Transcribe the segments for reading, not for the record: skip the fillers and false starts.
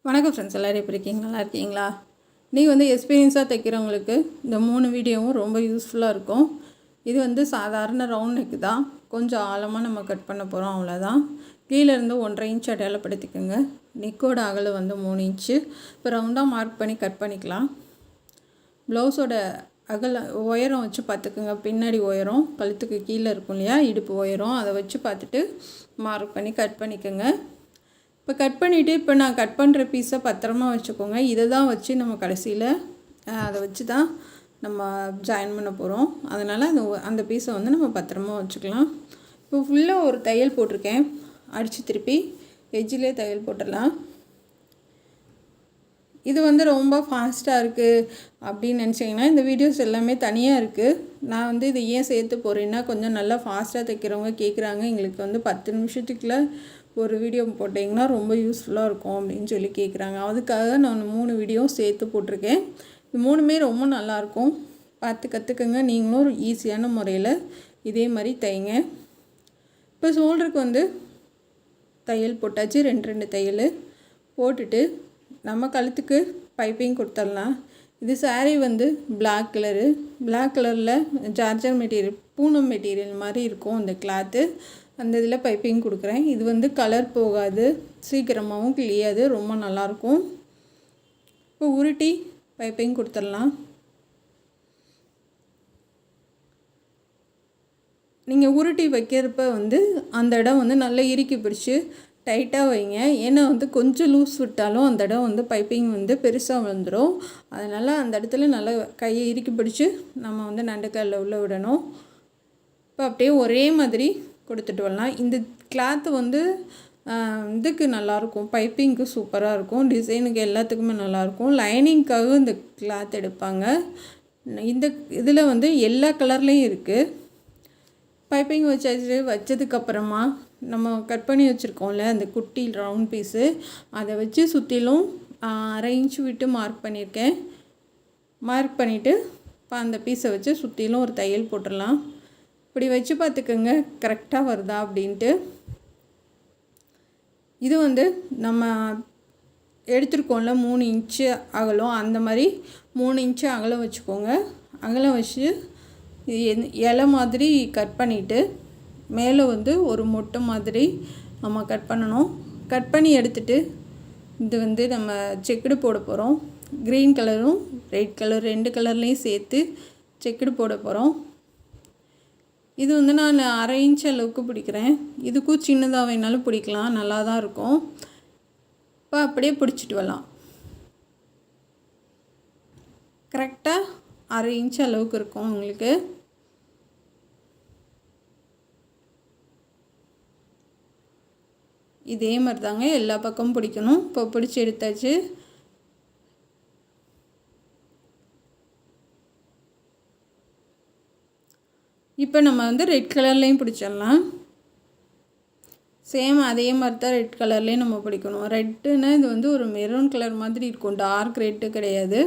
வணக்கம் ஃப்ரெண்ட்ஸ், எல்லோரும் எப்படி இருக்கீங்க? நல்லா இருக்கீங்களா? நீங்கள் எக்ஸ்பீரியன்ஸாக தைக்கிறவங்களுக்கு இந்த 3 வீடியோவும் ரொம்ப யூஸ்ஃபுல்லாக இருக்கும். இது சாதாரண ரவுண்ட் நெக்கு தான். கொஞ்சம் ஆழமாக நம்ம கட் பண்ண போகிறோம், அவ்வளோதான். கீழேருந்து 1.5 இன்ச் அடையாளப்படுத்திக்கோங்க. நெக்கோட அகலம் 3 இன்ச்சு. இப்போ ரவுண்டாக மார்க் பண்ணி கட் பண்ணிக்கலாம். ப்ளவுஸோட உயரம் வச்சு பார்த்துக்குங்க. பின்னாடி உயரம் கழுத்துக்கு கீழே இருக்கும் இல்லையா, இடுப்பு உயரம், அதை வச்சு பார்த்துட்டு மார்க் பண்ணி கட் பண்ணிக்கோங்க. இப்போ கட் பண்ணிவிட்டு இப்போ நான் கட் பண்ணுற பீஸை பத்திரமா வச்சுக்கோங்க. இதை தான் வச்சு நம்ம கடைசியில் அதை வச்சு தான் நம்ம ஜாயின் பண்ண போகிறோம். அதனால் அந்த பீஸை நம்ம பத்திரமா வச்சுக்கலாம். இப்போ ஃபுல்லாக ஒரு தையல் போட்டிருக்கேன். அடித்து திருப்பி எஜ்ஜிலே தையல் போட்டுடலாம். இது ரொம்ப ஃபாஸ்ட்டாக இருக்குது அப்படின்னு நினச்சிங்கன்னா இந்த வீடியோஸ் எல்லாமே தனியாக இருக்குது. நான் இதை ஏன் சேர்த்து போகிறேன்னா, கொஞ்சம் நல்லா ஃபாஸ்ட்டாக தைக்கிறவங்க கேட்குறாங்க, எங்களுக்கு 10 நிமிஷத்துக்குள்ளே ஒரு வீடியோ போட்டிங்கன்னா ரொம்ப யூஸ்ஃபுல்லாக இருக்கும் அப்படின்னு சொல்லி கேட்குறாங்க. அதுக்காக நான் 3 வீடியோவும் சேர்த்து போட்டிருக்கேன். இது 3மே ரொம்ப நல்லாயிருக்கும். பார்த்து கற்றுக்குங்க. நீங்களும் ஒரு ஈஸியான முறையில் இதே மாதிரி தைங்க. இப்போ ஷோல்டருக்கு தையல் போட்டாச்சு. 2 தையல் போட்டுட்டு நம்ம கழுத்துக்கு பைப்பிங் கொடுத்துடலாம். இது சாரீ பிளாக் கலரில் ஜார்ஜர் மெட்டீரியல், பூனம் மெட்டீரியல் மாதிரி இருக்கும் இந்த கிளாத்து. அந்த இதில் பைப்பிங் கொடுக்குறேன். இது கலர் போகாது, சீக்கிரமாகவும் கிளியாது, ரொம்ப நல்லாயிருக்கும். இப்போ உருட்டி பைப்பிங் கொடுத்துடலாம். நீங்கள் உருட்டி வைக்கிறப்ப அந்த இடம் நல்லா இறுக்கி பிடிச்சி டைட்டாக வைங்க. ஏன்னா கொஞ்சம் லூஸ் விட்டாலும் அந்த இடம் பைப்பிங் பெருசாக வந்துடும். அதனால் அந்த இடத்துல நல்லா கையை இறுக்கி பிடிச்சி நம்ம நண்டுக்கல்ல உள்ள விடணும். இப்போ அப்படியே ஒரே மாதிரி கொடுத்துட்டு வரலாம். இந்த கிளாத்து இதுக்கு நல்லாயிருக்கும், பைப்பிங்க்கு சூப்பராக இருக்கும், டிசைனுக்கு எல்லாத்துக்குமே நல்லாயிருக்கும். லைனிங்க்காக இந்த கிளாத் எடுப்பாங்க. இந்த இதில் எல்லா கலர்லேயும் இருக்குது. பைப்பிங் வச்சதுக்கப்புறமா நம்ம கட் பண்ணி வச்சுருக்கோம்ல அந்த குட்டி ரவுண்ட் பீஸு, அதை வச்சு சுற்றிலும் 1/2 இன்ச் விட்டு மார்க் பண்ணியிருக்கேன். மார்க் பண்ணிவிட்டு இப்போ அந்த பீஸை வச்சு சுற்றிலும் ஒரு தையல் போட்டுடலாம். இப்படி வச்சு பார்த்துக்கோங்க கரெக்டாக வருதா அப்படின்ட்டு. இது நம்ம எடுத்துருக்கோம்ல 3 இன்ச்சு அகலம், அந்த மாதிரி 3 இன்ச்சு அகலம் வச்சுக்கோங்க. அகலம் வச்சு இலை மாதிரி கட் பண்ணிவிட்டு மேலே ஒரு மொட்டை மாதிரி நம்ம கட் பண்ணணும். கட் பண்ணி எடுத்துகிட்டு இது நம்ம செக்குடு போட போகிறோம். க்ரீன் கலரும் ரெட் கலர் 2 கலர்லேயும் சேர்த்து செக்குடு போட போகிறோம். இது நான் 1/2 இன்ச் அளவுக்கு பிடிக்கிறேன். இதுக்கும் சின்னதாக வேணாலும் பிடிக்கலாம், நல்லா தான் இருக்கும். இப்போ அப்படியே பிடிச்சிட்டு வரலாம். கரெக்டாக 1/2 இன்ச் அளவுக்கு இருக்கும் உங்களுக்கு. இதே மாதிரி தாங்க எல்லா பக்கமும் பிடிக்கணும். இப்போ பிடிச்சி எடுத்தாச்சு. இப்போ நம்ம ரெட் கலர்லேயும் பிடிச்சிடலாம். சேம் அதே மாதிரி தான் ரெட் கலர்லேயும் நம்ம பிடிக்கணும். ரெட்டுன்னா இது ஒரு மெரூன் கலர் மாதிரி இருக்கும், டார்க் ரெட்டு கிடையாது,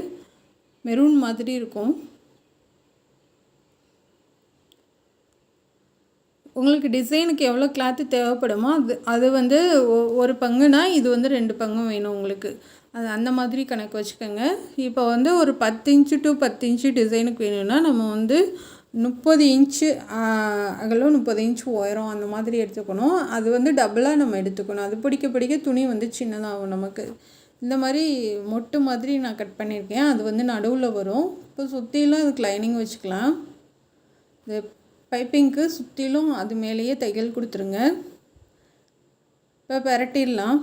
மெரூன் மாதிரி இருக்கும். உங்களுக்கு டிசைனுக்கு எவ்வளோ கிளாத்து தேவைப்படுமோ அது ஒரு பங்குனா இது 2 பங்கும் வேணும் உங்களுக்கு. அது அந்த மாதிரி கணக்கு வச்சுக்கோங்க. இப்போ ஒரு 10 இன்ச்சு டு 10 இன்ச்சு டிசைனுக்கு வேணும்னா நம்ம 30 இன்ச்சு அகலம் 30 இன்ச்சு உயரம் அந்த மாதிரி எடுத்துக்கணும். அது டபுளாக நம்ம எடுத்துக்கணும். அது பிடிக்க பிடிக்க துணி சின்னதாகும் நமக்கு. இந்த மாதிரி மொட்டு மாதிரி நான் கட் பண்ணியிருக்கேன். அது நடுவில் வரும். இப்போ சுற்றிலும் அதுக்கு லைனிங் வச்சுக்கலாம். இது பைப்பிங்க்கு சுற்றிலும் அது மேலேயே தையல் கொடுத்துருங்க. இப்போ பெரட்டிடலாம்.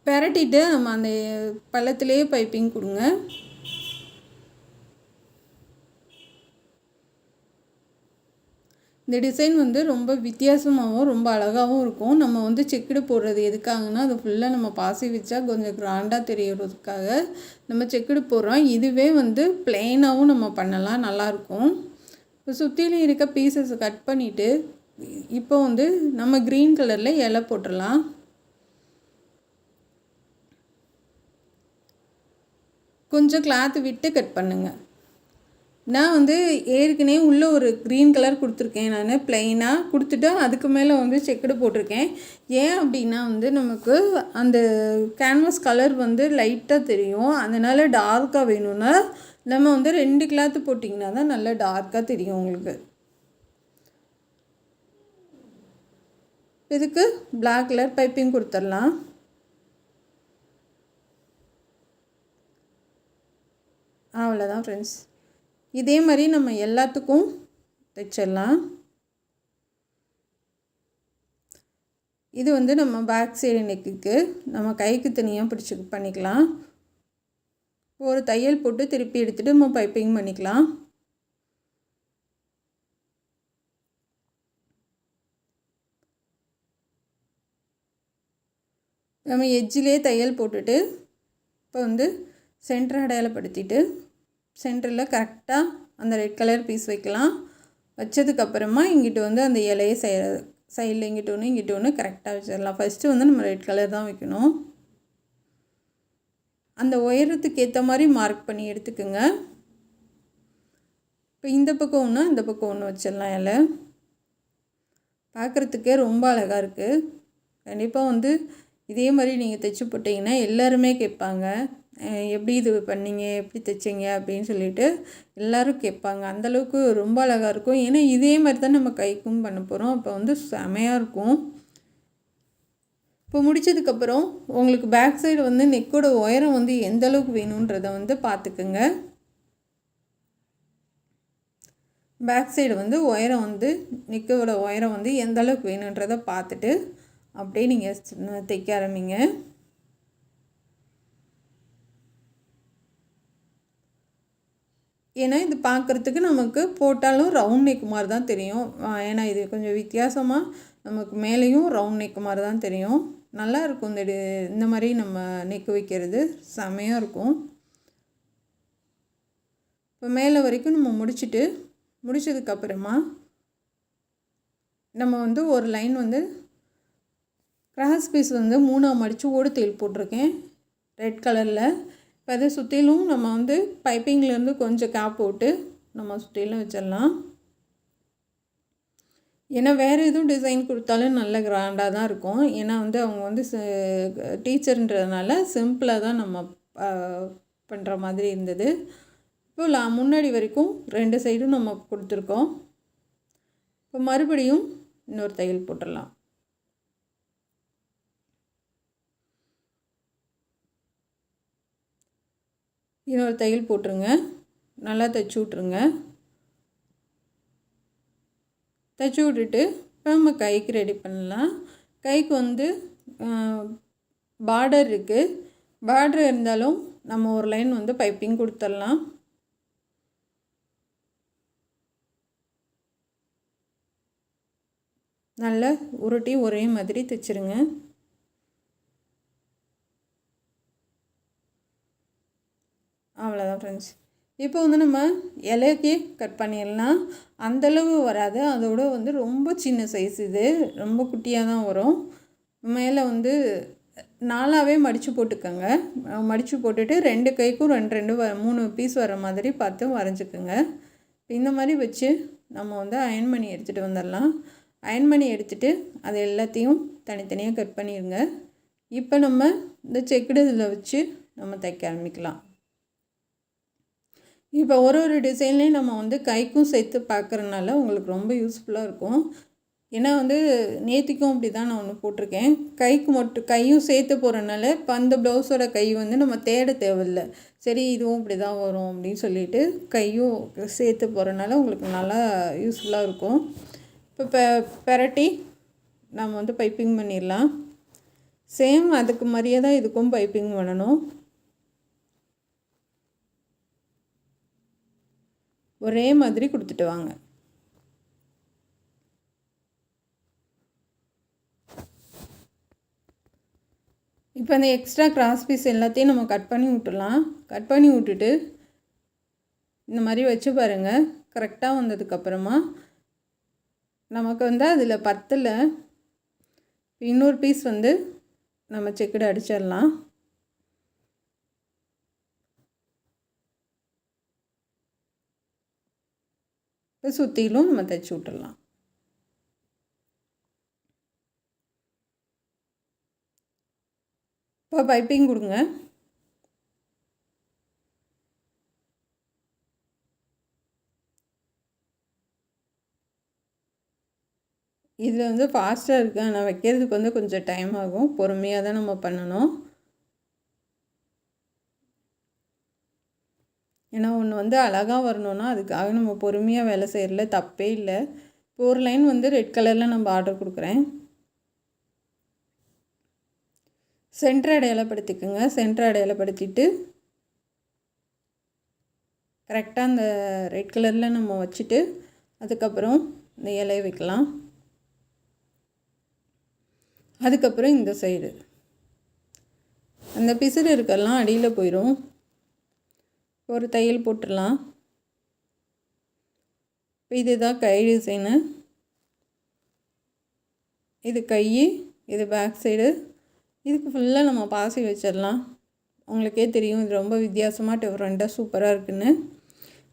பெரட்டிட்டு நம்ம அந்த பள்ளத்துலேயே பைப்பிங் கொடுங்க. இந்த டிசைன் ரொம்ப வித்தியாசமாகவும் ரொம்ப அழகாகவும் இருக்கும். நம்ம செக்குடு போடுறது எதுக்காகனா, அது ஃபுல்லாக நம்ம பாசி வச்சா கொஞ்சம் கிராண்டாக தெரியறதுக்காக நம்ம செக்குடு போடுறோம். இதுவே பிளெயினாகவும் நம்ம பண்ணலாம், நல்லாயிருக்கும். இப்போ சுற்றிலும் இருக்க பீசஸ் கட் பண்ணிவிட்டு இப்போ நம்ம க்ரீன் கலரில் இலை போட்டுடலாம். கொஞ்சம் கிளாத்து விட்டு கட் பண்ணுங்கள். நான் வந்து ஏற்கனவே உள்ளே ஒரு க்ரீன் கலர் கொடுத்துருக்கேன், நான் ப்ளைனாக கொடுத்துட்டு அதுக்கு மேலே வந்து செக்குடு போட்டிருக்கேன். ஏன் அப்படின்னா வந்து நமக்கு அந்த கேன்வாஸ் கலர் வந்து லைட்டாக தெரியும். அதனால் டார்க்காக வேணும்னா நம்ம வந்து 2 கிளாத்து போட்டிங்கன்னா தான் நல்லா டார்க்காக தெரியும் உங்களுக்கு. இதுக்கு பிளாக் கலர் பைப்பிங் கொடுத்துடலாம். அவ்வளோதான் ஃப்ரெண்ட்ஸ். இதே மாதிரி நம்ம எல்லாத்துக்கும் தைச்சிடலாம். இது வந்து நம்ம பேக் சைடு நெக்குக்கு நம்ம கைக்கு தனியாக பண்ணிக்கலாம். ஒரு தையல் போட்டு திருப்பி எடுத்துகிட்டு நம்ம பைப்பிங் பண்ணிக்கலாம். நம்ம எட்ஜிலே தையல் போட்டுட்டு இப்போ வந்து சென்டர் அடையாளப்படுத்திட்டு சென்டரில் கரெக்டாக அந்த ரெட் கலர் பீஸ் வைக்கலாம். வச்சதுக்கப்புறமா இங்கிட்டு வந்து அந்த இலையை சைடில் இங்கிட்டு ஒன்று கரெக்டாக வச்சிடலாம். ஃபஸ்ட்டு வந்து நம்ம ரெட் கலர் தான் வைக்கணும். அந்த உயரத்துக்கு ஏற்ற மாதிரி மார்க் பண்ணி எடுத்துக்குங்க. இப்போ இந்த பக்கம் ஒன்று அந்த பக்கம் ஒன்று வச்சிடலாம். இலை பார்க்குறதுக்கே ரொம்ப அழகாக இருக்குது. கண்டிப்பாக வந்து இதே மாதிரி நீங்கள் தைச்சி போட்டிங்கன்னா எல்லாருமே கேட்பாங்க, எப்படி இது பண்ணீங்க, எப்படி தைச்சிங்க அப்படின்னு சொல்லிட்டு எல்லோரும் கேட்பாங்க. அந்தளவுக்கு ரொம்ப அழகாக இருக்கும். ஏன்னா இதே மாதிரி தான் நம்ம கைக்கும் பண்ண போகிறோம். அப்போ வந்து செமையாக இருக்கும். இப்போ முடித்ததுக்கப்புறம் உங்களுக்கு பேக் சைடு வந்து நெக்கோட உயரம் வந்து எந்த அளவுக்கு வேணுன்றதை வந்து பார்த்துக்குங்க. பேக் சைடு வந்து உயரம் வந்து நெக்கோட உயரம் வந்து எந்த அளவுக்கு வேணுன்றதை பார்த்துட்டு அப்படியே நீங்கள் தைக்க ஆரம்பிங்க. ஏன்னா இது பார்க்குறதுக்கு நமக்கு போட்டாலும் ரவுண்ட் நெக் மாதிரி தான் தெரியும். ஏன்னா இது கொஞ்சம் வித்தியாசமாக நமக்கு மேலேயும் ரவுண்ட் நெக் மாதிரி தான் தெரியும். நல்லா இருக்கும். இந்த மாதிரி நம்ம நெக் வைக்கிறது செமையாக இருக்கும். இப்போ மேலே வரைக்கும் நம்ம முடிச்சதுக்கப்புறமா நம்ம வந்து ஒரு லைன் வந்து கிராஸ் பீஸ் வந்து 3ஆக மடித்து ஓடு தையல் போட்டிருக்கேன் ரெட் கலரில். இப்போ அதை சுற்றிலும் நம்ம வந்து பைப்பிங்லேருந்து கொஞ்சம் கேப் போட்டு நம்ம சுற்றிலும் வச்சிடலாம். ஏன்னா வேறு எதுவும் டிசைன் கொடுத்தாலும் நல்ல கிராண்டாக தான் இருக்கும். ஏன்னா வந்து அவங்க வந்து டீச்சர்ன்றதுனால சிம்பிளாக தான் நம்ம பண்ணுற மாதிரி இருந்தது. இப்போ முன்னாடி வரைக்கும் 2 சைடும் நம்ம கொடுத்துருக்கோம். இப்போ மறுபடியும் இன்னொரு தையல் போட்டுடலாம். இன்னொரு தையல் போட்டுருங்க. நல்லா தைச்சி விட்ருங்க. தைச்சி விட்டுட்டு இப்போ நம்ம கைக்கு ரெடி பண்ணலாம். கைக்கு வந்து பார்டர் இருக்குது. பார்டர் இருந்தாலும் நம்ம ஒரு லைன் வந்து பைப்பிங் கொடுத்துடலாம். நல்லா உருட்டி ஒரே மாதிரி தைச்சிருங்க. அவ்வளோதான் ஃப்ரெண்ட்ஸ். இப்போ வந்து நம்ம இலைக்கே கட் பண்ணிடலாம். அந்தளவு வராது, அதோட வந்து ரொம்ப சின்ன சைஸ், இது ரொம்ப குட்டியாக தான் வரும். மேலே வந்து 4ஆகவே மடித்து போட்டுக்கோங்க. மடித்து போட்டுட்டு 2 கைக்கும் 2 3 பீஸ் வர மாதிரி பார்த்து வரைஞ்சிக்கோங்க. இந்த மாதிரி வச்சு நம்ம வந்து அயன் பண்ணி எடுத்துகிட்டு வந்துடலாம். அயன் பண்ணி எடுத்துகிட்டு அது எல்லாத்தையும் தனித்தனியாக கட் பண்ணிடுங்க. இப்போ நம்ம இந்த செக்குடு இதில் வச்சு நம்ம தைக்க ஆரம்பிக்கலாம். இப்போ ஒரு டிசைன்லேயும் நம்ம வந்து கைக்கும் சேர்த்து பார்க்குறதுனால உங்களுக்கு ரொம்ப யூஸ்ஃபுல்லாக இருக்கும். ஏன்னா வந்து நேத்திக்கும் அப்படி தான் நான் ஒன்று போட்டிருக்கேன். கையும் சேர்த்து போகிறனால இப்போ அந்த ப்ளவுஸோட கை வந்து நம்ம தேட தேவையில்லை. சரி இதுவும் இப்படி தான் வரும் அப்படின்னு சொல்லிட்டு கையும் சேர்த்து போகிறனால உங்களுக்கு நல்லா யூஸ்ஃபுல்லாக இருக்கும். இப்போ பெரட்டி நம்ம வந்து பைப்பிங் பண்ணிடலாம். சேம் அதுக்கு மாதிரியே தான் இதுக்கும் பைப்பிங் பண்ணணும். ஒரே மாதிரி கொடுத்துட்டு வாங்க. இப்போ அந்த எக்ஸ்ட்ரா கிராஸ் பீஸ் எல்லாத்தையும் நம்ம கட் பண்ணி விட்டுடலாம். கட் பண்ணி விட்டுட்டு இந்த மாதிரி வச்சு பாருங்கள். கரெக்டாக வந்ததுக்கப்புறமா நமக்கு வந்து அதில் 10ல் இன்னொரு பீஸ் வந்து நம்ம செக்குடு அடிச்சிடலாம். இப்போ சுற்றிலும் நம்ம தைச்சி விட்டுடலாம். இப்போ பைப்பிங் கொடுங்க. இதில் வந்து ஃபாஸ்ட்டாக இருக்குது, ஆனால் வைக்கிறதுக்கு வந்து கொஞ்சம் டைம் ஆகும். பொறுமையாக தான் நம்ம பண்ணணும். ஏன்னா ஒன்று வந்து அழகாக வரணுன்னா அதுக்காக நம்ம பொறுமையாக வேலை செய்கிறதுல தப்பே இல்லை. இப்போ ஒரு லைன் வந்து ரெட் கலரில் நம்ம ஆர்டர் கொடுக்குறேன். சென்டர் அடையாளப்படுத்திக்கோங்க. சென்டர் அடையாளப்படுத்திட்டு கரெக்டாக அந்த ரெட் கலரில் நம்ம வச்சுட்டு அதுக்கப்புறம் இந்த இலையை வைக்கலாம். அதுக்கப்புறம் இந்த சைடு அந்த பிசுறு இருக்கலாம், அடியில் போயிடும். ஒரு தையல் போட்டுடலாம். இப்போ இதுதான் கை டிசைனு. இது கை, இது பேக் சைடு. இதுக்கு ஃபுல்லாக நம்ம பாசி வச்சிடலாம். உங்களுக்கே தெரியும் இது ரொம்ப வித்தியாசமாக டிஃப்ரெண்ட்டாக சூப்பராக இருக்குன்னு.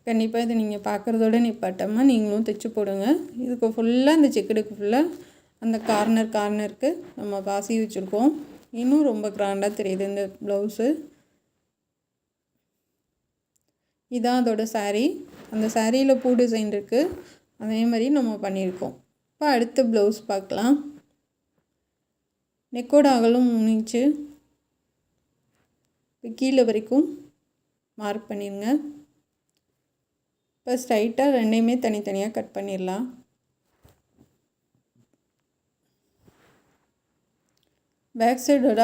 கண்டிப்பாக இதை நீங்கள் பார்க்குறதோட நிப்பாட்டாமல் நீங்களும் தைச்சி போடுங்க. இதுக்கு ஃபுல்லாக இந்த செக்குடுக்கு ஃபுல்லாக அந்த கார்னருக்கு நம்ம பாசி வச்சுருக்கோம். இன்னும் ரொம்ப கிராண்டாக தெரியுது இந்த ப்ளவுஸு. இதான் அதோட சாரீ. அந்த சாரியில் பூ டிசைன் இருக்குது, அதே மாதிரி நம்ம பண்ணியிருக்கோம். இப்போ அடுத்த ப்ளவுஸ் பார்க்கலாம். நெக்கோட அகலம் 3 இன்ச்சு. இப்போ கீழே வரைக்கும் மார்க் பண்ணிடுங்க. இப்போ ஸ்ட்ரைட்டாக ரெண்டையுமே தனித்தனியாக கட் பண்ணிடலாம். பேக் சைடோட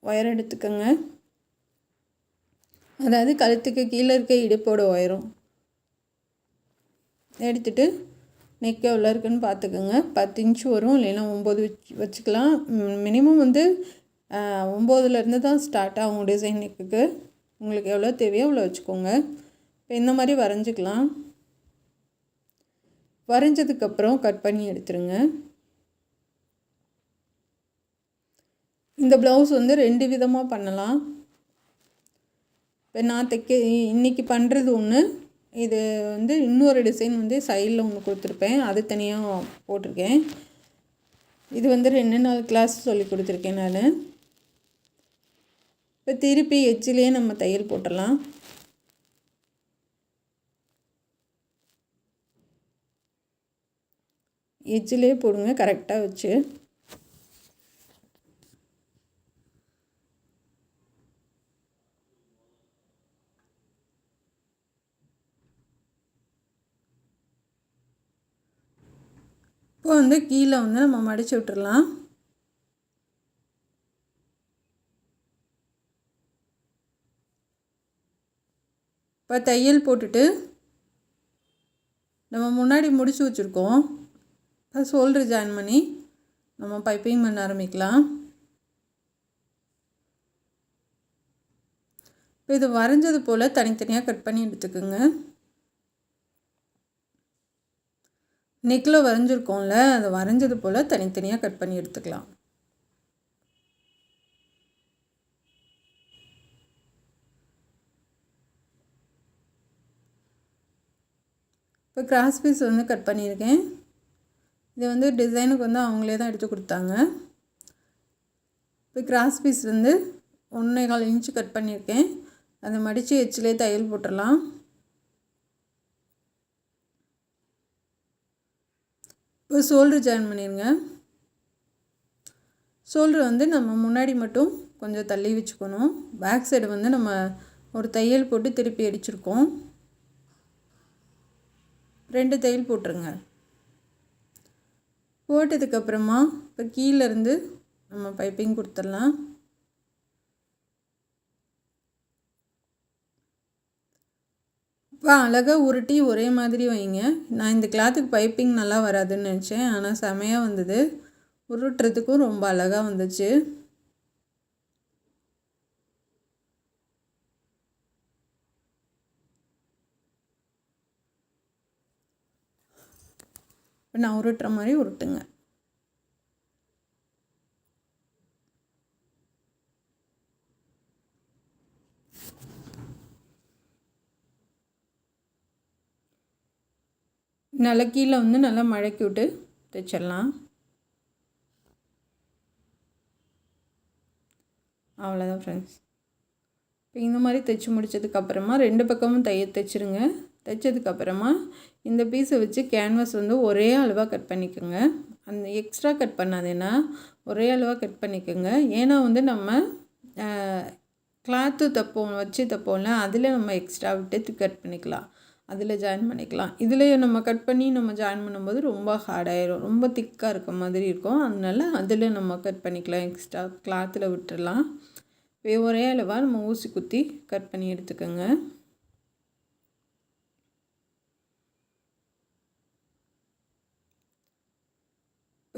ஒயர் எடுத்துக்கோங்க. அதாவது கழுத்துக்கு கீழே இருக்க இடுப்போட ஒயரும் எடுத்துகிட்டு நெக் எவ்வளோ இருக்குன்னு பார்த்துக்கோங்க. 10 இன்ச்சு வரும், இல்லைன்னா 9 வச்சுக்கலாம். மினிமம் வந்து 9லேருந்து தான் ஸ்டார்ட் ஆகும் டிசைன் நெக்குக்கு. உங்களுக்கு எவ்வளோ தேவையோ அவ்வளோ வச்சுக்கோங்க. இப்போ இந்த மாதிரி வரைஞ்சிக்கலாம். வரைஞ்சதுக்கப்புறம் கட் பண்ணி எடுத்துருங்க. இந்த ப்ளவுஸ் வந்து 2 விதமாக பண்ணலாம். இப்போ நான் இன்றைக்கி பண்ணுறது ஒன்று, இது வந்து இன்னொரு டிசைன் வந்து சைடில் ஒன்று கொடுத்துருப்பேன், அது தனியாக போட்டிருக்கேன். இது வந்து 2 நாள் கிளாஸ் சொல்லி கொடுத்துருக்கேன் நான். இப்போ திருப்பி எட்ஜிலே நம்ம தையல் போட்டுடலாம். எட்ஜிலே போடுங்க கரெக்டாக வச்சு. இப்போ வந்து கீழே வந்து நம்ம மடித்து விட்டுடலாம். இப்போ தையல் போட்டுட்டு நம்ம முன்னாடி முடிச்சு வச்சுருக்கோம். இப்போ ஷோல்டர் ஜாயின் பண்ணி நம்ம பைப்பிங் பண்ண ஆரம்பிக்கலாம். இப்போ இது வரைஞ்சது போல் தனித்தனியாக கட் பண்ணி எடுத்துக்கோங்க. நெக்கில் வரைஞ்சிருக்கோம்ல, அதை வரைஞ்சது போல் தனித்தனியாக கட் பண்ணி எடுத்துக்கலாம். இப்போ கிராஸ் பீஸ் வந்து கட் பண்ணியிருக்கேன். இது வந்து டிசைனுக்கு வந்து அவங்களே தான் எடுத்து கொடுத்தாங்க. இப்போ கிராஸ் பீஸ் வந்து 1.25 இன்ச்சு கட் பண்ணியிருக்கேன். அதை மடித்து எச்சிலே தையல் போட்டுடலாம். இப்போ ஷோல்டர் ஜாயின் பண்ணிடுங்க. ஷோல்டர் வந்து நம்ம முன்னாடி மட்டும் கொஞ்சம் தள்ளி வச்சுக்கணும். பேக் சைடு வந்து நம்ம ஒரு தையல் போட்டு திருப்பி அடிச்சிருக்கோம். 2 தையல் போட்டுருங்க. போட்டதுக்கப்புறமா இப்போ கீழேருந்து நம்ம பைப்பிங் கொடுத்துடலாம். இப்போ அழகாக உருட்டி ஒரே மாதிரி வைங்க. நான் இந்த கிளாத்துக்கு பைப்பிங் நல்லா வராதுன்னு நினச்சேன், ஆனால் செமையாக வந்தது. உருட்டுறதுக்கும் ரொம்ப அழகாக வந்துச்சு. இப்போ நான் உருட்டுற மாதிரி உருட்டுங்க. நல்லா கீழே வந்து நல்லா மடக்கி விட்டு தைச்சிடலாம். அவ்வளோதான் ஃப்ரெண்ட்ஸ். இப்போ இந்த மாதிரி தைச்சி முடித்ததுக்கப்புறமா 2 பக்கமும் தைச்சிருங்க. தைச்சதுக்கப்புறமா இந்த பீஸை வச்சு கேன்வாஸ் வந்து ஒரே அளவாக கட் பண்ணிக்கோங்க. அந்த எக்ஸ்ட்ரா கட் பண்ணாதேன்னா ஒரே அளவாக கட் பண்ணிக்கோங்க. ஏன்னா வந்து நம்ம கிளாத்து தைப்போம்ல அதில் நம்ம எக்ஸ்ட்ரா விட்டு கட் பண்ணிக்கலாம், அதில் ஜாயின் பண்ணிக்கலாம். இதில் நம்ம கட் பண்ணி நம்ம ஜாயின் பண்ணும்போது ரொம்ப ஹார்டாயிரும், ரொம்ப திக்காக இருக்க மாதிரி இருக்கும். அதனால அதில் நம்ம கட் பண்ணிக்கலாம், எக்ஸ்ட்ரா கிளாத்தில் விட்டுடலாம். ஒரே அளவாக நம்ம ஊசி குத்தி கட் பண்ணி எடுத்துக்கோங்க.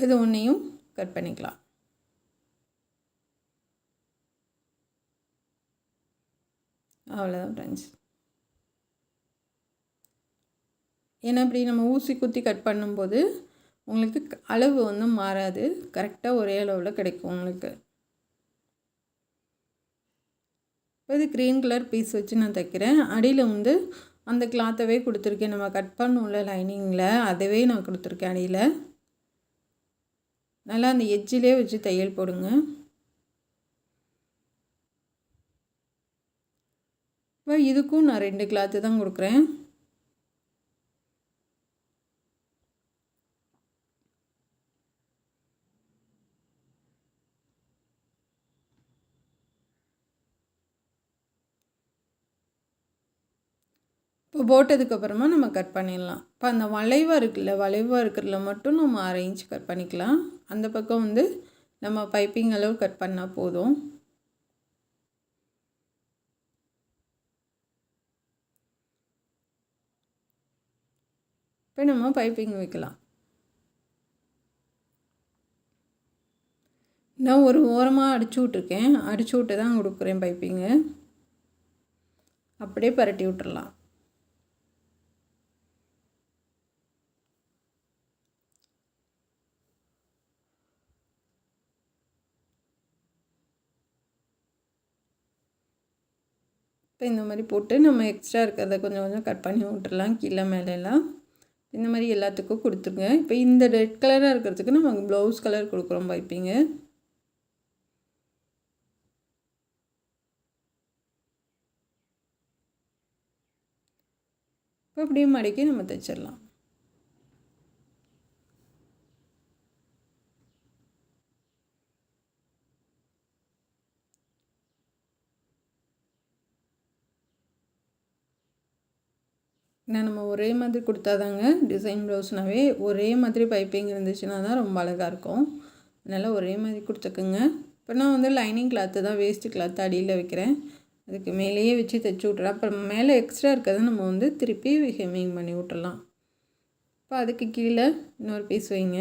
இது ஒன்றையும் கட் பண்ணிக்கலாம். அவ்வளோதான் ஃப்ரெண்ட்ஸ். ஏன்னா இப்படி நம்ம ஊசி குத்தி கட் பண்ணும்போது உங்களுக்கு அளவு வந்து மாறாது, கரெக்டாக ஒரே அளவில் கிடைக்கும் உங்களுக்கு. இப்போ இது க்ரீன் கலர் பீஸ் வச்சு நான் தைக்கிறேன். அடியில் வந்து அந்த கிளாத்தவே கொடுத்துருக்கேன், நம்ம கட் பண்ணோம்ல லைனிங்கில், அதவே நான் கொடுத்துருக்கேன் அடியில். நல்லா அந்த எட்ஜிலே வச்சு தையல் போடுங்க. இப்போ இதுக்கும் நான் 2 கிளாத்து தான் கொடுக்குறேன். இப்போ போட்டதுக்கப்புறமா நம்ம கட் பண்ணிடலாம். இப்போ அந்த வளைவாக இருக்கிறதுல மட்டும் நம்ம 1/2 இன்ச் கட் பண்ணிக்கலாம். அந்த பக்கம் வந்து நம்ம பைப்பிங் அளவு கட் பண்ணால் போதும். இப்போ நம்ம பைப்பிங் வைக்கலாம். நான் ஒரு ஓரமாக அடிச்சு விட்ருக்கேன், அடிச்சு விட்டு தான் கொடுக்குறேன் பைப்பிங்கு. அப்படியே பரட்டி விட்டுறலாம். இப்போ இந்த மாதிரி போட்டு நம்ம எக்ஸ்ட்ரா இருக்கிறத கொஞ்சம் கொஞ்சம் கட் பண்ணி விட்டுறலாம் கீழே மேலெல்லாம். இந்த மாதிரி எல்லாத்துக்கும் கொடுத்துருங்க. இப்போ இந்த ரெட் கலராக இருக்கிறதுக்கு நம்ம ப்ளவுஸ் கலர் கொடுக்குறோம் பைப்பிங்கு. இப்போ அப்படியே மடக்கி நம்ம தைச்சிடலாம். ஏன்னா நம்ம ஒரே மாதிரி கொடுத்தாதாங்க டிசைன் ப்ளவுஸ்னாவே ஒரே மாதிரி பைப்பிங் இருந்துச்சுன்னா தான் ரொம்ப அழகாக இருக்கும். அதனால் ஒரே மாதிரி கொடுத்துக்குங்க. இப்போ நான் வந்து லைனிங் கிளாத்து தான், வேஸ்ட்டு கிளாத்து அடியில் வைக்கிறேன். அதுக்கு மேலேயே வச்சு தைச்சி விட்றேன். அப்புறம் மேலே எக்ஸ்ட்ரா இருக்கிறத நம்ம வந்து திருப்பி ஹெம்மிங் பண்ணி விட்டுறலாம். இப்போ அதுக்கு கீழே இன்னொரு பீஸ் வைங்க.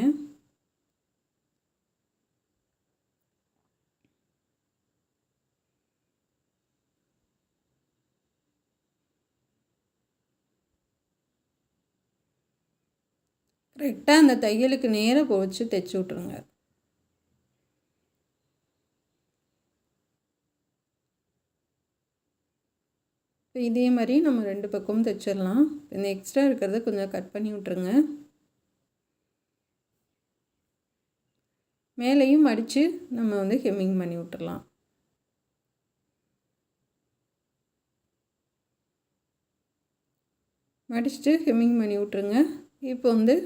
கரெக்டாக அந்த தையலுக்கு நேராக வச்சு தைச்சி விட்ருங்க. இப்போ இதே மாதிரி நம்ம 2 பக்கமும் தைச்சிடலாம். இந்த எக்ஸ்ட்ரா இருக்கிறத கொஞ்சம் கட் பண்ணி விட்ருங்க. மேலேயும் மடித்து நம்ம வந்து ஹெம்மிங் பண்ணி விட்டுடலாம். மடிச்சுட்டு ஹெம்மிங் பண்ணி விட்ருங்க. இப்போ வந்து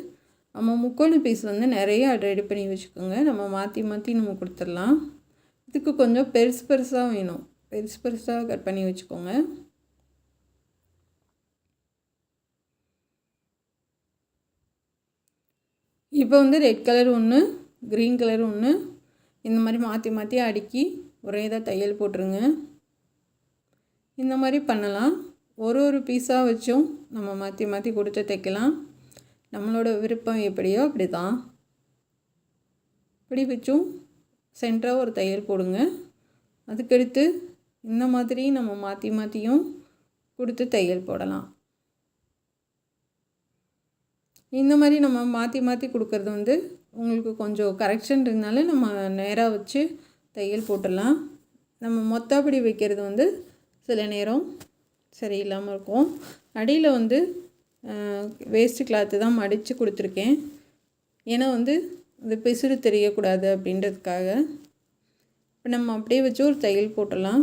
நம்ம முக்கோண பீஸ் வந்து நிறைய ரெடி பண்ணி வச்சுக்கோங்க. நம்ம மாற்றி மாற்றி நம்ம கொடுத்துடலாம். இதுக்கு கொஞ்சம் பெருசாக வேணும், பெருசாக கட் பண்ணி வச்சுக்கோங்க. இப்போ வந்து ரெட் கலர் ஒன்று, க்ரீன் கலர் ஒன்று, இந்த மாதிரி மாற்றி மாற்றி அடுக்கி ஒரே இதாக தையல் போட்டுருங்க. இந்த மாதிரி பண்ணலாம். ஒரு பீஸாக வச்சும் நம்ம மாற்றி மாற்றி கொடுத்து தைக்கலாம். நம்மளோட விருப்பம் எப்படியோ அப்படி தான். இப்படி வச்சும் சென்டராக ஒரு தையல் போடுங்க. அதுக்கடுத்து இந்த மாதிரி நம்ம மாற்றி மாற்றியும் கொடுத்து தையல் போடலாம். இந்த மாதிரி நம்ம மாற்றி மாற்றி கொடுக்கறது வந்து உங்களுக்கு கொஞ்சம் கரெக்ஷன் இருந்தாலும் நம்ம நேராக வச்சு தையல் போட்டுடலாம். நம்ம மொத்தப்படி வைக்கிறது வந்து சில நேரம் சரியில்லாமல் இருக்கும். அடியில் வந்து வேஸ்ட்டு கிளாத்து தான் மடித்து கொடுத்துருக்கேன். ஏன்னா வந்து அது பிசுறு தெரியக்கூடாது அப்படின்றதுக்காக. இப்போ நம்ம அப்படியே வச்சு ஒரு தையல் போட்டுடலாம்.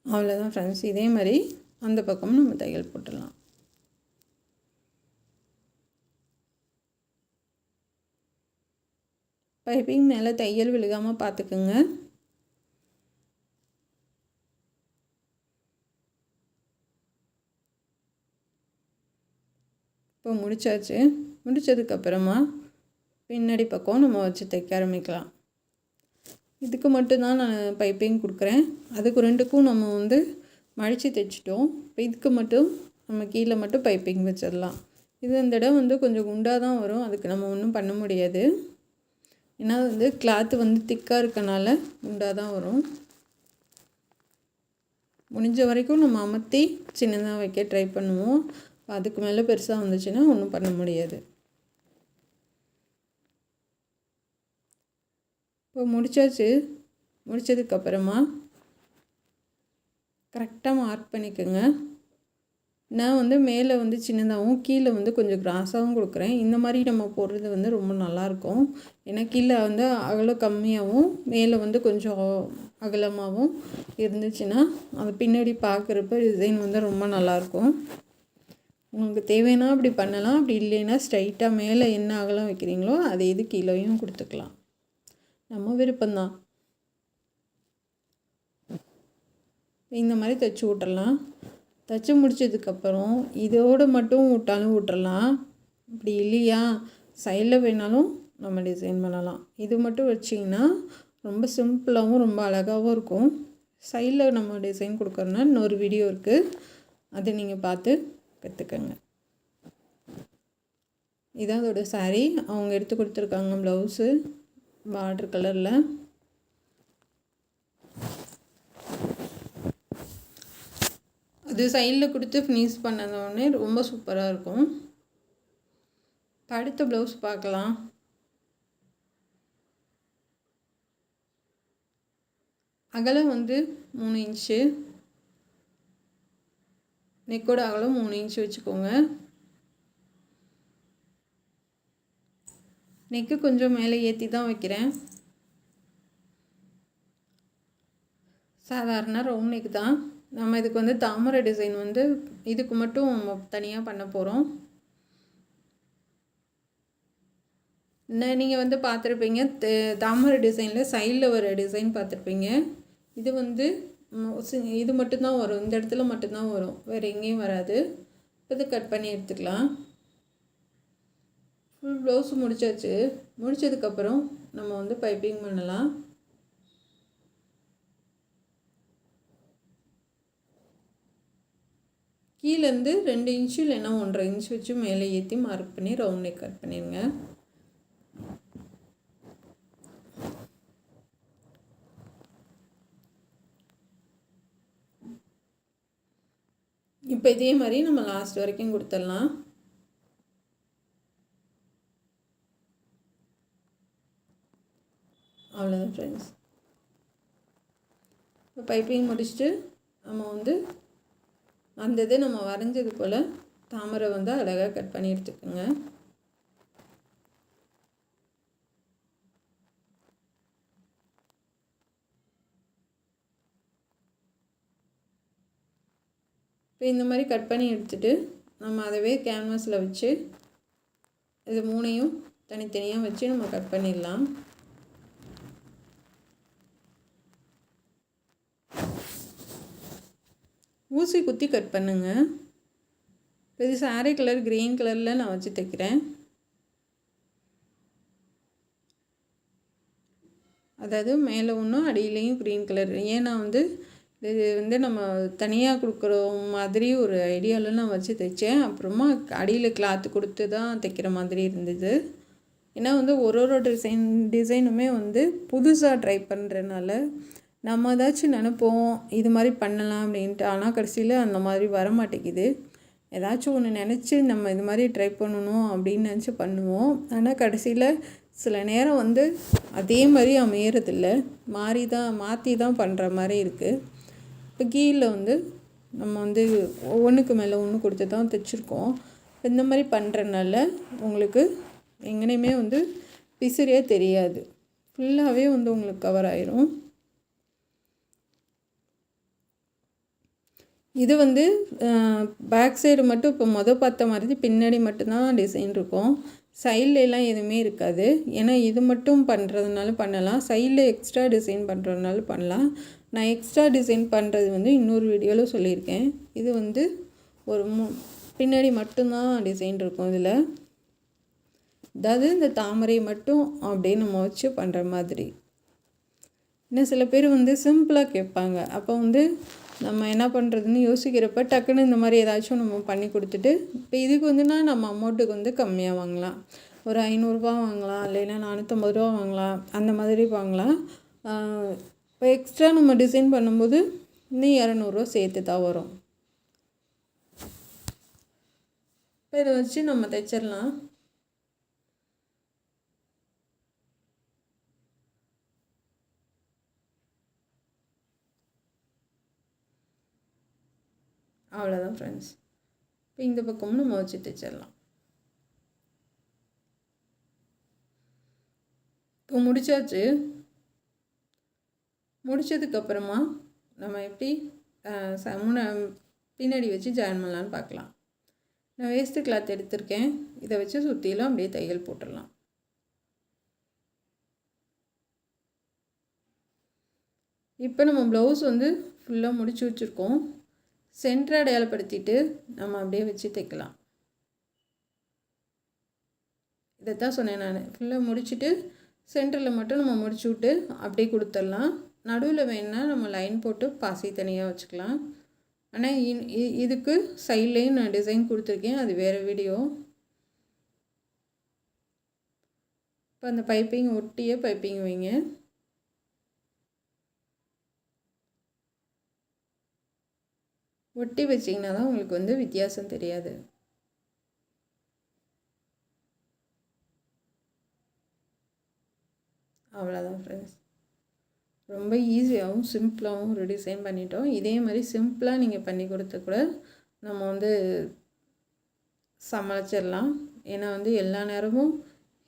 அவ்வளோதான் ஃப்ரெண்ட்ஸ். இதே மாதிரி அந்த பக்கமும் நம்ம தையல் போட்டுடலாம். பைப்பிங் மேலே தையல் விழுகாமல் பார்த்துக்குங்க. இப்போ முடிச்சாச்சு. முடித்ததுக்கப்புறமா பின்னாடி பக்கம் நம்ம வச்சு தைக்க ஆரம்பிக்கலாம். இதுக்கு மட்டும்தான் நான் பைப்பிங் கொடுக்குறேன். அதுக்கு ரெண்டுக்கும் நம்ம வந்து மடித்து தைச்சிட்டோம். இப்போ இதுக்கு மட்டும் நம்ம கீழே மட்டும் பைப்பிங் வச்சிடலாம். இது இந்த இடம் வந்து கொஞ்சம் குண்டாக தான் வரும். அதுக்கு நம்ம ஒன்றும் பண்ண முடியாது. ஏன்னா வந்து கிளாத்து வந்து திக்காக இருக்கனால குண்டாக தான் வரும். முடிஞ்ச வரைக்கும் நம்ம அமர்த்தி சின்னதாக வைக்க ட்ரை பண்ணுவோம். அதுக்கு மேலே பெருசாக வந்துச்சுன்னா ஒன்றும் பண்ண முடியாது. இப்போ முடிச்சாச்சு. முடித்ததுக்கப்புறமா கரெக்டாக மார்க் பண்ணிக்கோங்க. நான் வந்து மேலே வந்து சின்னதாகவும் கீழே வந்து கொஞ்சம் கிராஸாகவும் கொடுக்குறேன். இந்த மாதிரி நம்ம போடுறது வந்து ரொம்ப நல்லாயிருக்கும். ஏன்னா கீழே வந்து அகலம் கம்மியாகவும் மேலே வந்து கொஞ்சம் அகலமாகவும் இருந்துச்சுன்னா அது பின்னாடி பார்க்குறப்ப டிசைன் வந்து ரொம்ப நல்லாயிருக்கும். உங்களுக்கு தேவைன்னா அப்படி பண்ணலாம். அப்படி இல்லைன்னா ஸ்ட்ரைட்டாக மேலே என்ன அகலம் வைக்கிறீங்களோ அதே இது கீழேயும் கொடுத்துக்கலாம். நம்ம விருப்பம்தான். இந்த மாதிரி தைச்சி விட்டுறலாம். தைச்சி முடித்ததுக்கப்புறம் இதோடு மட்டும் விட்டாலும் விட்டுறலாம். அப்படி இல்லையா சைடில் வேணாலும் நம்ம டிசைன் பண்ணலாம். இது மட்டும் வச்சிங்கன்னா ரொம்ப சிம்பிளாகவும் ரொம்ப அழகாகவும் இருக்கும். சைடில் நம்ம டிசைன் கொடுக்குறோன்னா இன்னொரு வீடியோ இருக்குது, அதை நீங்கள் பார்த்து கற்றுக்கங்க. இதான் அதோட சாரீ. அவங்க எடுத்து கொடுத்துருக்காங்க ப்ளவுஸு பார்டர் கலரில். அது சைடில் கொடுத்து ஃபினிஷ் பண்ணதோடனே ரொம்ப சூப்பராக இருக்கும். அடுத்த ப்ளவுஸ் பார்க்கலாம். அகலம் வந்து 3 இன்ச்சு, நெக்கோட அகலம் 3 இன்ச்சு வச்சுக்கோங்க. நெக்கு கொஞ்சம் மேலே ஏற்றி தான் வைக்கிறேன். சாதாரண ரவுண்ட் நெக் தான். நம்ம இதுக்கு வந்து தாமரை டிசைன் வந்து இதுக்கு மட்டும் தனியாக பண்ண போகிறோம். நீங்கள் வந்து பார்த்துருப்பீங்க தாமரை டிசைனில் சைடில் வர டிசைன் பார்த்துருப்பீங்க. இது வந்து இது மட்டும்தான் வரும், இந்த இடத்துல மட்டும்தான் வரும், வேறு எங்கேயும் வராது. இது கட் பண்ணி எடுத்துக்கலாம். ஃபுல் ப்ளவுஸ் முடிச்சாச்சு. முடித்ததுக்கப்புறம் நம்ம வந்து பைப்பிங் பண்ணலாம். கீழேருந்து 2 இன்ச்சு இல்லைன்னா 1.5 இன்ச் வச்சு மேலே ஏற்றி மார்க் பண்ணி ரவுண்ட் நெக் கட் பண்ணிடுங்க. இப்போ இதே மாதிரி நம்ம லாஸ்ட் வரைக்கும் கொடுத்துடலாம். அவ்வளோதான் ஃப்ரெண்ட்ஸ். இப்போ பைப்பிங் முடிச்சுட்டு நம்ம வந்து அந்த இது நம்ம வரைஞ்சது போல் தாமரை வந்து அழகாக கட் பண்ணி எடுத்துக்கோங்க. இப்போ இந்த மாதிரி கட் பண்ணி எடுத்துகிட்டு நம்ம அதவே கேன்வாஸில் வச்சு இது 3ஐயும் தனித்தனியாக வச்சு நம்ம கட் பண்ணிடலாம். ஊசி குத்தி கட் பண்ணுங்க. இது சாரீ கலர் க்ரீன் கலரில் நான் வச்சு தைக்கிறேன். அதாவது மேலே ஒன்றும் அடியிலையும் க்ரீன் கலர். ஏன்னா வந்து இது வந்து நம்ம தனியாக கொடுக்குற மாதிரி ஒரு ஐடியாவில் நான் வச்சு தைச்சேன். அப்புறமா அடியில் கிளாத்து கொடுத்து தான் தைக்கிற மாதிரி இருந்தது. ஏன்னா வந்து ஒரு டிசைனுமே வந்து புதுசாக ட்ரை பண்ணுறதுனால நம்ம ஏதாச்சும் நினைப்போம் இது மாதிரி பண்ணலாம் அப்படின்ட்டு, ஆனால் கடைசியில் அந்த மாதிரி வர மாட்டேங்குது. ஏதாச்சும் ஒன்று நினச்சி நம்ம இது மாதிரி ட்ரை பண்ணணும் அப்படின்னு நினச்சி பண்ணுவோம். ஆனால் கடைசியில் சில நேரம் வந்து அதே மாதிரி அமையறதில்ல, மாற்றி தான் பண்ணுற மாதிரி இருக்குது. இப்போ கீழில் வந்து நம்ம வந்து ஒன்றுக்கு மேலே ஒன்று கொடுத்து தான் தைச்சிருக்கோம். இந்த மாதிரி பண்ணுறதுனால உங்களுக்கு எங்கேயுமே வந்து பிசிறே தெரியாது, ஃபுல்லாகவே வந்து உங்களுக்கு கவர் ஆயிரும். இது வந்து பேக் சைடு மட்டும் இப்போ பார்த்த மாதிரி பின்னாடி மட்டும்தான் டிசைன் இருக்கும், சைட்லலாம் எதுவுமே இருக்காது. ஏன்னா இது மட்டும் பண்ணுறதுனால பண்ணலாம், சைடில் எக்ஸ்ட்ரா டிசைன் பண்ணுறதுனால பண்ணலாம். நான் எக்ஸ்ட்ரா டிசைன் பண்ணுறது வந்து இன்னொரு வீடியோவில் சொல்லியிருக்கேன். இது வந்து ஒரு பின்னாடி மட்டும்தான் டிசைன் இருக்கும் இதில். அதாவது இந்த தாமரை மட்டும் அப்படியே நம்ம வச்சு பண்ணுற மாதிரி. இன்னும் சில பேர் வந்து சிம்பிளாக கேட்பாங்க. அப்போ வந்து நம்ம என்ன பண்ணுறதுன்னு யோசிக்கிறப்ப டக்குன்னு இந்த மாதிரி ஏதாச்சும் நம்ம பண்ணி கொடுத்துட்டு, இப்போ இதுக்கு வந்துன்னா நம்ம அமௌண்ட்டுக்கு வந்து கம்மியாக வாங்கலாம், ஒரு 500 வாங்கலாம், இல்லைன்னா 450 வாங்கலாம், அந்த மாதிரி வாங்கலாம். இப்போ எக்ஸ்ட்ரா நம்ம டிசைன் பண்ணும்போது இன்னும் 200 சேர்த்து தான் வரும். இப்போ இதை வச்சு நம்ம தைச்சிடலாம். அவ்வளோதான் ஃப்ரெண்ட்ஸ். இப்போ இந்த பக்கமும் நம்ம வச்சு தைச்சிடலாம். இப்போ முடிச்சாச்சு. முடித்ததுக்கப்புறமா நம்ம எப்படி பின்னாடி வச்சு ஜாயின் பண்ணலான்னு பார்க்கலாம். நான் வேஸ்ட்டு கிளாத் எடுத்திருக்கேன், இதை வச்சு சுற்றிலும் அப்படியே தையல் போட்டுடலாம். இப்போ நம்ம ப்ளவுஸ் வந்து ஃபுல்லாக முடிச்சு வச்சுருக்கோம். சென்டரை அடையாளப்படுத்திட்டு நம்ம அப்படியே வச்சு தைக்கலாம். இதைத்தான் சொன்னேன் நான், ஃபுல்லாக முடிச்சுட்டு சென்டரில் மட்டும் நம்ம முடிச்சு விட்டு அப்படியே கொடுத்துடலாம். நடுவில் வேணுன்னா நம்ம லைன் போட்டு பாசி தனியாக வச்சுக்கலாம். ஆனால் இதுக்கு சைட்லேயும் நான் டிசைன் கொடுத்துருக்கேன், அது வேறு வீடியோ. இப்போ அந்த பைப்பிங் ஒட்டியே பைப்பிங் வைங்க. ஒட்டி வச்சிங்கன்னா தான் உங்களுக்கு வந்து வித்தியாசம் தெரியாது. அவ்வளோதான் ஃப்ரெண்ட்ஸ். ரொம்ப ஈஸியாகவும் சிம்பிளாகவும் ஒரு டிசைன் பண்ணிட்டோம். இதே மாதிரி சிம்பிளாக நீங்கள் பண்ணி கொடுத்த கூட நம்ம வந்து சமாளிச்சிடலாம். ஏன்னா வந்து எல்லா நேரமும்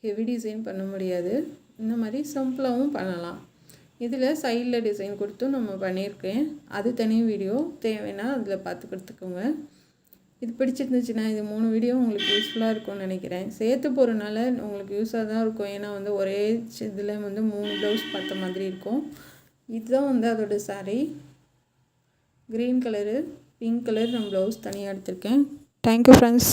ஹெவி டிசைன் பண்ண முடியாது, இந்த மாதிரி சிம்பிளாகவும் பண்ணலாம். இதில் சைடில் டிசைன் கொடுத்தும் நம்ம பண்ணியிருக்கேன், அது தனி வீடியோ, தேவைன்னா அதில் பார்த்து கொடுத்துக்கோங்க. இது பிடிச்சிருந்துச்சுன்னா இது 3 வீடியோ உங்களுக்கு யூஸ்ஃபுல்லாக இருக்கும்னு நினைக்கிறேன். சேர்த்து போகிறனால உங்களுக்கு யூஸாக தான் இருக்கும். ஏன்னா வந்து ஒரே இதில் வந்து 3 ப்ளவுஸ் பார்த்த மாதிரி இருக்கும். இதுதான் வந்து அதோட sari. Green colour, pink colour நான் ப்ளவுஸ் தனியாக எடுத்திருக்கேன். Thank you friends.